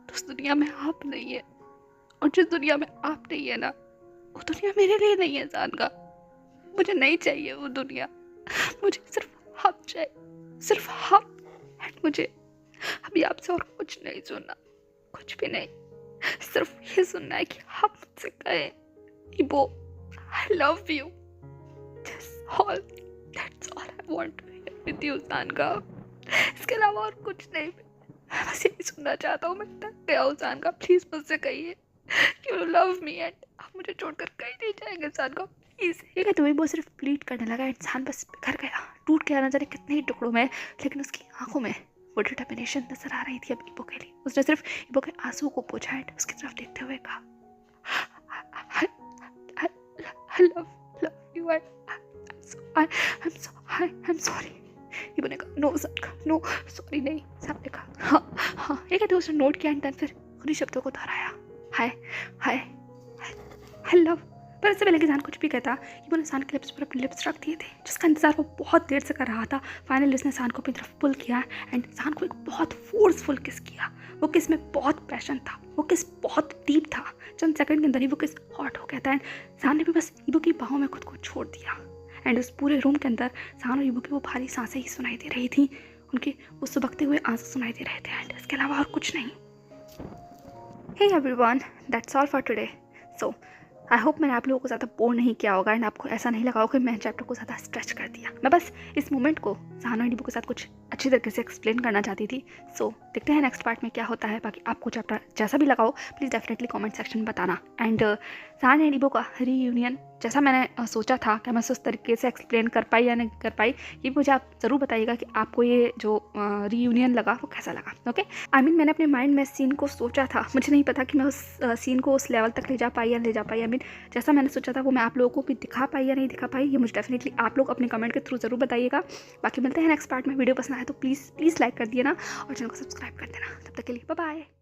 तो उस दुनिया में आप नहीं है, और जिस दुनिया में आप नहीं है ना, वो दुनिया मेरे लिए नहीं है जान का। मुझे नहीं चाहिए वो दुनिया, मुझे सिर्फ आप चाहिए, सिर्फ आप। एंड मुझे अभी आपसे और कुछ नहीं सुनना, कुछ भी नहीं, सिर्फ ये सुनना है कि आप मुझसे कहें, Ebo I love you, that's all I want to hear with you जान का। इसके अलावा और कुछ नहीं, मैं बस यही सुनना चाहता हूँ। मैं थक गया हूँ जान का, प्लीज मुझसे कहिए कि यू लव मी एंड आप मुझे छोड़कर कहीं नहीं जाएंगे जान का, प्लीज। ये कहते हुए वो सिर्फ प्लीट करने लगा। इंसान बस बिखर गया, टूट गया, न जाने कितने ही टुकड़ों में, लेकिन उसकी आंखों में वो डिटर्मिनेशन नजर आ रही थी अब ईबो के लिए। उसने सिर्फ ईबो के आंसू को पोंछा एंड उसकी तरफ देखते हुए कहा, I love you, I'm sorry। ईबो ने कहा, नो सर, नो सॉरी नहीं। साहब ने कहा, हाँ। ये कहते उसने नोट किया एंड फिर उन्हीं शब्दों को दोहराया, आई लव। पर इससे पहले कि जान कुछ भी कहता, ईबो ने जान के लिप्स पर अपने लिप्स रख दिए थे, जिसका इंतजार वो बहुत देर से कर रहा था। फाइनली उसने जान को अपनी तरफ पुल किया एंड जान को एक बहुत फोर्सफुल किस किया। वो किस में बहुत पैशन था, वो किस बहुत डीप था। चंद सेकंड के अंदर ही वो किस हॉट हो गया था एंड जान ने भी बस ईबो की बाहों में खुद को छोड़ दिया। एंड उस पूरे रूम के अंदर जान और ईबो की वो भारी सांसें ही सुनाई दे रही थी, उनके वो सुबकते हुए आंसू सुनाई दे रहे थे एंड इसके अलावा और कुछ नहीं। Hey everyone, that's all for today. So I hope मैंने आप लोगों को ज़्यादा बोर नहीं किया होगा एंड आपको ऐसा नहीं लगा होगा कि मैं चैप्टर को ज़्यादा स्ट्रेच कर दिया। मैं बस इस मोमेंट को जान और ईबो के साथ कुछ अच्छी तरीके से एक्सप्लेन करना चाहती थी। सो देखते हैं नेक्स्ट पार्ट में क्या होता है। बाकी आपको चैप्टर जैसा भी लगा हो प्लीज़ डेफिनेटली कमेंट सेक्शन में बताना। एंड जान एंड ईबो का रीयूनियन जैसा मैंने सोचा था कि मैं उस तरीके से एक्सप्लेन कर पाई या नहीं कर पाई, ये मुझे आप ज़रूर बताइएगा कि आपको ये जो रीयूनियन लगा वो कैसा लगा। ओके, आई मीन मैंने अपने माइंड में सीन को सोचा था, मुझे नहीं पता कि मैं उस सीन को उस लेवल तक ले जा पाई या ले जा पाई। आई मीन जैसा मैंने सोचा था वो मैं आप लोगों को भी दिखा पाई या नहीं दिखा पाई, ये मुझे डेफिनेटली आप लोग अपने कमेंट के थ्रू ज़रूर बताइएगा। बाकी मिलते हैं नेक्स्ट पार्ट में। वीडियो पसंद आए तो प्लीज़ लाइक कर दिए ना और चैनल को सब्सक्राइब कर देना। तब तक के लिए बाय बाय।